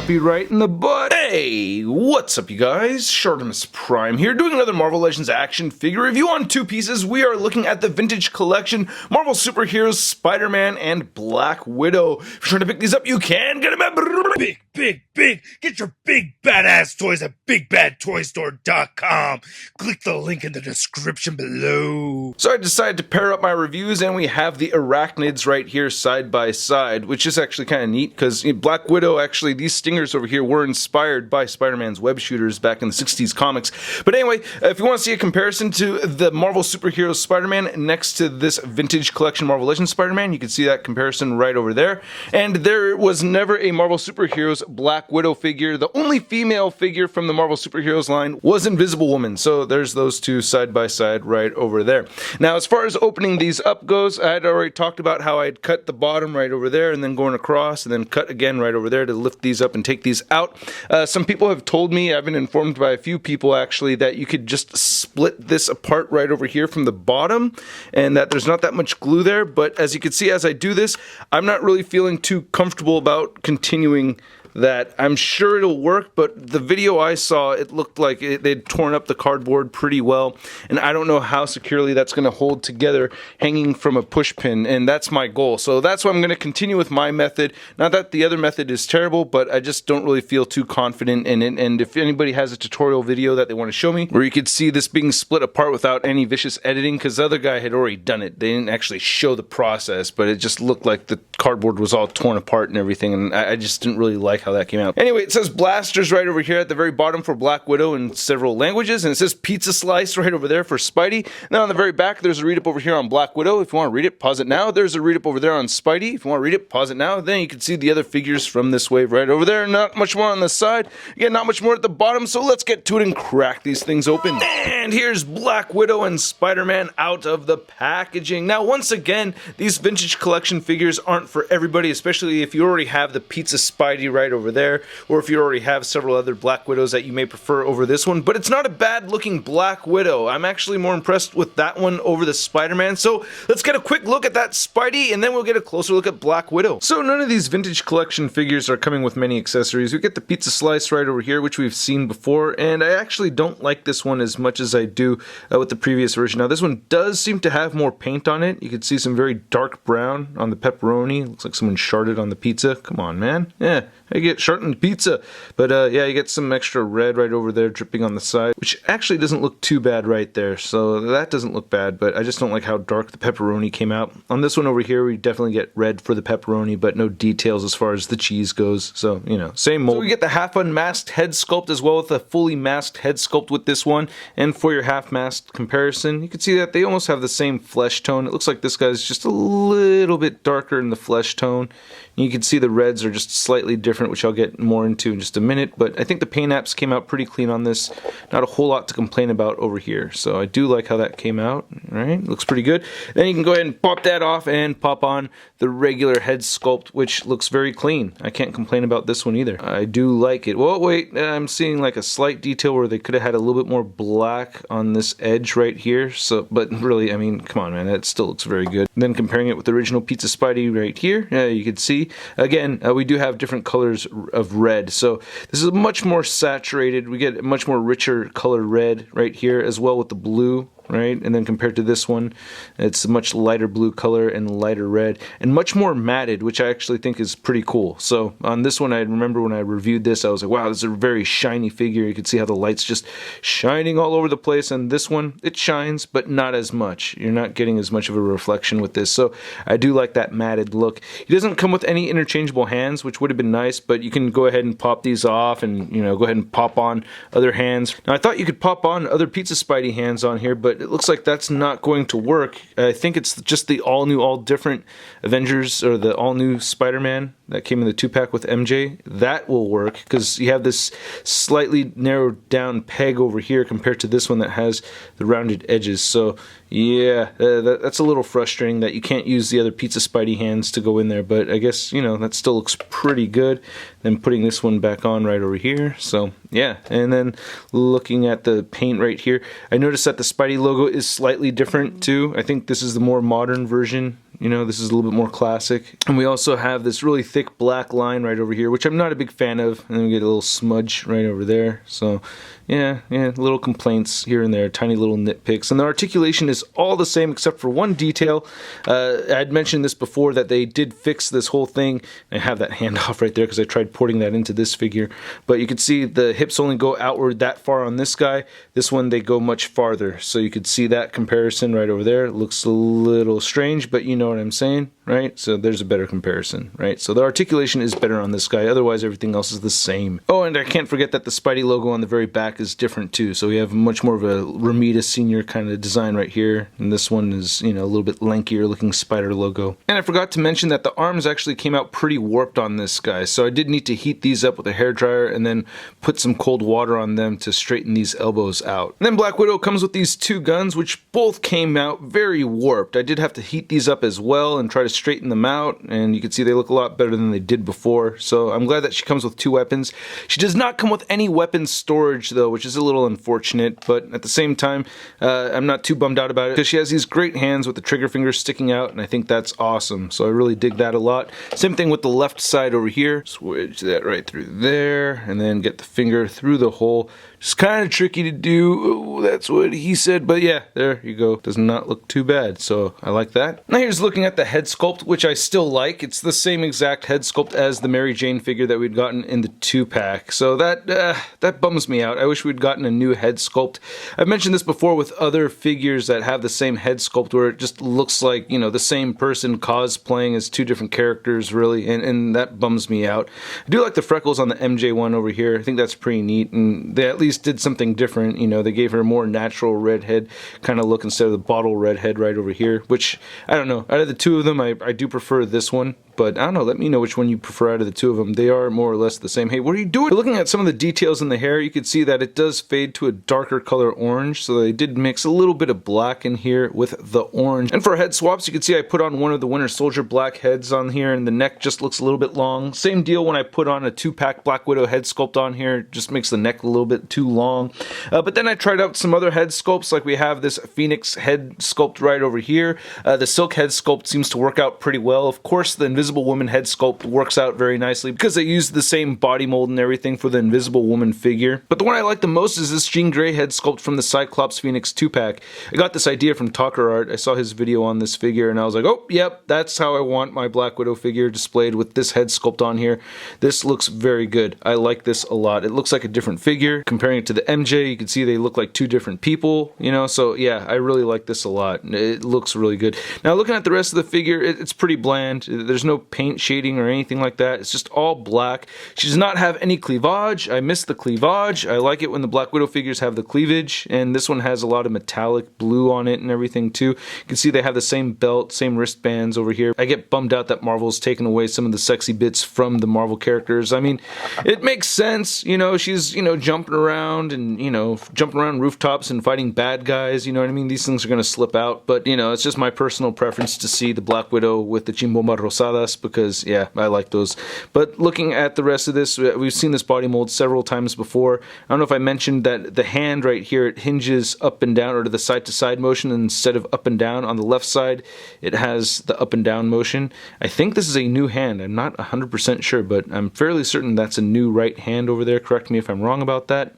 copyright in the butt. Hey, what's up you guys? ShartimusPrime here, doing another Marvel Legends action figure review on two pieces. We are looking at the vintage collection, Marvel superheroes Spider-Man and Black Widow. If you're trying to pick these up, you can get them at Big. Get your big badass toys at BigBadToyStore.com. Click the link in the description below. So I decided to pair up my reviews, and we have the arachnids right here side by side, which is actually kind of neat because Black Widow, actually, these stingers over here were inspired by Spider-Man's web shooters back in the 60s comics. But anyway, if you want to see a comparison to the Marvel superheroes Spider-Man next to this vintage collection Marvel Legends Spider-Man, you can see that comparison right over there. And there was never a Marvel superheroes Black Widow figure. The only female figure from the Marvel superheroes line was Invisible Woman. So there's those two side by side right over there. Now, as far as opening these up goes, I had already talked about how I'd cut the bottom right over there and then going across and then cut again right over there to lift these up and take these out. Some people have told me, I've been informed by a few people actually, that you could just split this apart right over here from the bottom and that there's not that much glue there. But as you can see, as I do this, I'm not really feeling too comfortable about continuing that. I'm sure it'll work, but the video I saw, it looked like they'd torn up the cardboard pretty well, and I don't know how securely that's going to hold together hanging from a push pin, and that's my goal. So that's why I'm going to continue with my method. Not that the other method is terrible, but I just don't really feel too confident in it, and if anybody has a tutorial video that they want to show me, where you could see this being split apart without any vicious editing, because the other guy had already done it. They didn't actually show the process, but it just looked like the cardboard was all torn apart and everything, and I just didn't really like how that came out. Anyway, it says blasters right over here at the very bottom for Black Widow in several languages, and it says pizza slice right over there for Spidey. Now on the very back, there's a read-up over here on Black Widow. If you want to read it, pause it now. There's a read-up over there on Spidey. If you want to read it, pause it now. Then you can see the other figures from this wave right over there. Not much more on the side. Again, not much more at the bottom, so let's get to it and crack these things open. And here's Black Widow and Spider-Man out of the packaging. Now, once again, these vintage collection figures aren't for everybody, especially if you already have the pizza Spidey right over there, or if you already have several other Black Widows that you may prefer over this one. But it's not a bad looking Black Widow. I'm actually more impressed with that one over the Spider-Man. So let's get a quick look at that Spidey, and then we'll get a closer look at Black Widow. So none of these vintage collection figures are coming with many accessories. We get the pizza slice right over here, which we've seen before, and I actually don't like this one as much as I do with the previous version. Now this one does seem to have more paint on it. You can see some very dark brown on the pepperoni. Looks like someone sharted on the pizza. Come on, man. Yeah, I get shartened pizza. But yeah, you get some extra red right over there dripping on the side, which actually doesn't look too bad right there. So that doesn't look bad, but I just don't like how dark the pepperoni came out. On this one over here, we definitely get red for the pepperoni, but no details as far as the cheese goes. So, you know, same mold. So we get the half unmasked head sculpt as well with a fully masked head sculpt with this one. And for your half masked comparison, you can see that they almost have the same flesh tone. It looks like this guy's just a little bit darker in the flesh tone. You can see the reds are just slightly different, which I'll get more into in just a minute, but I think the paint apps came out pretty clean on this. Not a whole lot to complain about over here, so I do like how that came out, right? Looks pretty good. Then you can go ahead and pop that off and pop on the regular head sculpt, which looks very clean. I can't complain about this one either. I do like it. Well, wait, I'm seeing like a slight detail where they could have had a little bit more black on this edge right here, so, but really, I mean, come on, man, that still looks very good. And then comparing it with the original Pizza Spidey right here, you can see, again, we do have different colors of red, so this is much more saturated. We get a much more richer color red right here, as well with the blue, right? And then compared to this one, it's a much lighter blue color and lighter red, and much more matted, which I actually think is pretty cool. So on this one, I remember when I reviewed this, I was like, wow, this is a very shiny figure. You can see how the light's just shining all over the place. And this one, it shines, but not as much. You're not getting as much of a reflection with this. So I do like that matted look. It doesn't come with any interchangeable hands, which would have been nice, but you can go ahead and pop these off and, you know, go ahead and pop on other hands. Now, I thought you could pop on other Pizza Spidey hands on here, but it looks like that's not going to work. I think it's just the all-new, all-different Avengers, or the all-new Spider-Man that came in the 2-pack with MJ. That will work, because you have this slightly narrowed down peg over here compared to this one that has the rounded edges. So yeah, that's a little frustrating that you can't use the other Pizza Spidey hands to go in there, but I guess, you know, that still looks pretty good. Then putting this one back on right over here. So yeah, and then looking at the paint right here, I noticed that the Spidey logo is slightly different too. I think this is the more modern version. You know, this is a little bit more classic. And we also have this really thick black line right over here, which I'm not a big fan of. And then we get a little smudge right over there. So yeah, little complaints here and there, tiny little nitpicks. And the articulation is all the same except for one detail. I'd mentioned this before that they did fix this whole thing. I have that hand off right there because I tried porting that into this figure. But you can see the hips only go outward that far on this guy. This one, they go much farther. So you could see that comparison right over there. It looks a little strange, but you know what I'm saying, right? So there's a better comparison, right? So the articulation is better on this guy. Otherwise, everything else is the same. Oh, and I can't forget that the Spidey logo on the very back is different too. So we have much more of a Ramita Senior kind of design right here. And this one is, you know, a little bit lankier looking spider logo. And I forgot to mention that the arms actually came out pretty warped on this guy. So I did need to heat these up with a hairdryer and then put some cold water on them to straighten these elbows out. And then Black Widow comes with these two guns, which both came out very warped. I did have to heat these up as well and try to straighten them out. And you can see they look a lot better than they did before. So I'm glad that she comes with two weapons. She does not come with any weapon storage though, which is a little unfortunate, but at the same time, I'm not too bummed out about it because she has these great hands with the trigger fingers sticking out, and I think that's awesome. So I really dig that a lot. Same thing with the left side over here. Switch that right through there, and then get the finger through the hole. It's kind of tricky to do. Ooh, that's what he said, but yeah, there you go. Does not look too bad, so I like that. Now here's looking at the head sculpt, which I still like. It's the same exact head sculpt as the Mary Jane figure that we'd gotten in the 2-pack, so that bums me out. I wish we'd gotten a new head sculpt. I've mentioned this before with other figures that have the same head sculpt where it just looks like, you know, the same person cosplaying as two different characters, really, and that bums me out. I do like the freckles on the MJ one over here. I think that's pretty neat, and they at least did something different. You know, they gave her a more natural redhead kind of look instead of the bottle redhead right over here, which, I don't know, out of the two of them, I do prefer this one. But I don't know, let me know which one you prefer out of the two of them. They are more or less the same. Hey, what are you doing? Looking at some of the details in the hair, you can see that it does fade to a darker color orange. So they did mix a little bit of black in here with the orange. And for head swaps, you can see I put on one of the Winter Soldier black heads on here, and the neck just looks a little bit long. Same deal when I put on a 2-pack Black Widow head sculpt on here. It just makes the neck a little bit too long. But then I tried out some other head sculpts, like we have this Phoenix head sculpt right over here. The Silk head sculpt seems to work out pretty well. Of course, the Invisible Woman head sculpt works out very nicely because they use the same body mold and everything for the Invisible Woman figure. But the one I like the most is this Jean Grey head sculpt from the Cyclops Phoenix 2-pack. I got this idea from Talker Art. I saw his video on this figure and I was like, oh, yep, that's how I want my Black Widow figure displayed with this head sculpt on here. This looks very good. I like this a lot. It looks like a different figure. Comparing it to the MJ, you can see they look like two different people, you know, so yeah, I really like this a lot. It looks really good. Now looking at the rest of the figure, it's pretty bland. There's no paint shading or anything like that. It's just all black. She does not have any cleavage. I miss the cleavage. I like it when the Black Widow figures have the cleavage, and this one has a lot of metallic blue on it and everything too. You can see they have the same belt, same wristbands over here. I get bummed out that Marvel's taken away some of the sexy bits from the Marvel characters. I mean, it makes sense, you know, she's, you know, jumping around and, you know, jumping around rooftops and fighting bad guys, you know what I mean? These things are going to slip out, but, you know, it's just my personal preference to see the Black Widow with the Chimbomba Rosadas because, yeah, I like those. But looking at the rest of this, we've seen this body mold several times before. I don't know if I mentioned that the hand right here, it hinges up and down or to the side-to-side motion instead of up and down. On the left side, it has the up and down motion. I think this is a new hand. I'm not 100% sure, but I'm fairly certain that's a new right hand over there. Correct me if I'm wrong about that.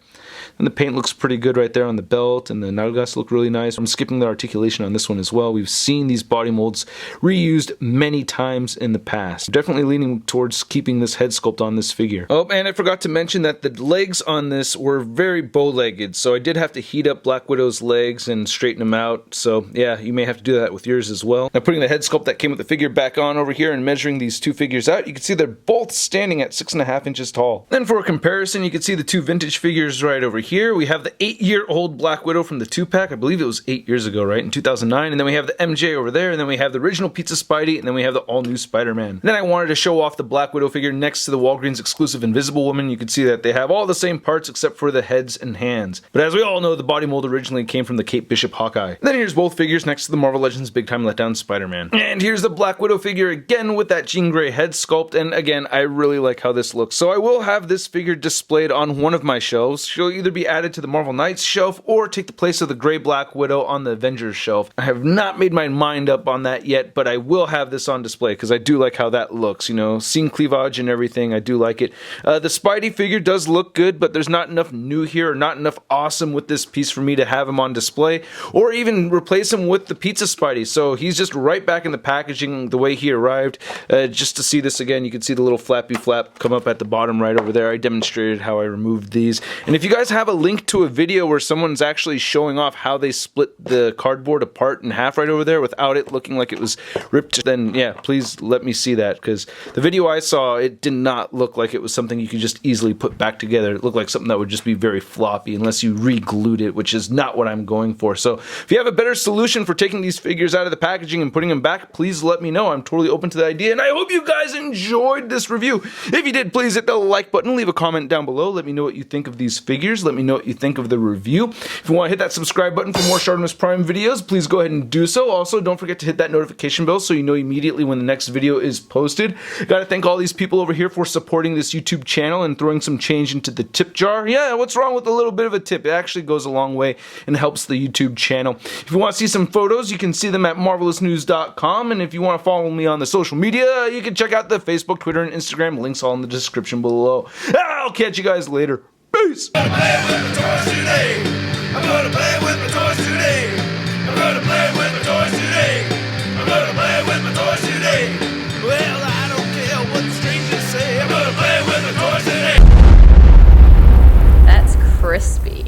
And the paint looks pretty good right there on the belt, and the nalgas look really nice. I'm skipping the articulation on this one as well. We've seen these body molds reused many times in the past. Definitely leaning towards keeping this head sculpt on this figure. Oh, and I forgot to mention that the legs on this were very bow-legged, so I did have to heat up Black Widow's legs and straighten them out. So yeah, you may have to do that with yours as well. Now putting the head sculpt that came with the figure back on over here and measuring these two figures out, you can see they're both standing at 6.5 inches tall. Then for a comparison, you can see the two vintage figures right over here. We have the 8-year-old Black Widow from the 2-pack. I believe it was 8 years ago, right? In 2009. And then we have the MJ over there. And then we have the original Pizza Spidey. And then we have the all-new Spider-Man. Then I wanted to show off the Black Widow figure next to the Walgreens exclusive Invisible Woman. You can see that they have all the same parts except for the heads and hands. But as we all know, the body mold originally came from the Kate Bishop Hawkeye. And then here's both figures next to the Marvel Legends Big Time Letdown Spider-Man. And here's the Black Widow figure again with that Jean Grey head sculpt. And again, I really like how this looks. So I will have this figure displayed on one of my shelves. So either be added to the Marvel Knights shelf or take the place of the gray Black Widow on the Avengers shelf. I have not made my mind up on that yet, but I will have this on display because I do like how that looks, you know, seeing cleavage and everything, I do like it. The Spidey figure does look good, but there's not enough new here, or not enough awesome with this piece for me to have him on display, or even replace him with the Pizza Spidey. So he's just right back in the packaging the way he arrived. Just to see this again, you can see the little flappy flap come up at the bottom right over there. I demonstrated how I removed these. And if you guys have a link to a video where someone's actually showing off how they split the cardboard apart in half right over there without it looking like it was ripped, then yeah, please let me see that, because the video I saw, it did not look like it was something you could just easily put back together. It looked like something that would just be very floppy unless you re-glued it, which is not what I'm going for. So if you have a better solution for taking these figures out of the packaging and putting them back, please let me know. I'm totally open to the idea, and I hope you guys enjoyed this review. If you did, please hit the like button, leave a comment down below, let me know what you think of these figures, let me know what you think of the review. If you want to hit that subscribe button for more ShartimusPrime videos, please go ahead and do so. Also, don't forget to hit that notification bell so you know immediately when the next video is posted. Gotta thank all these people over here for supporting this YouTube channel and throwing some change into the tip jar. Yeah, what's wrong with a little bit of a tip? It actually goes a long way and helps the YouTube channel. If you want to see some photos, you can see them at marvelousnews.com, and if you want to follow me on the social media, you can check out the Facebook, Twitter, and Instagram. Links all in the description below. I'll catch you guys later. Peace! I'm gonna play with my toys today. I'm gonna play with my toys today. I'm gonna play with my toys today. I'm gonna play with my toys today. Well, I don't care what the strangers say. I'm gonna play with my toys today. That's crispy.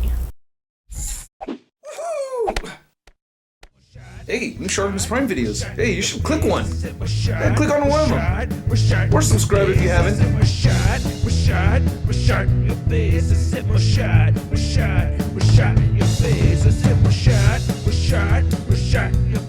Hey, new ShartimusPrime videos. Hey, you should click one. Yeah, click on one of them. Or subscribe if you haven't. Your face, I said my shot, your face, I said my shot, your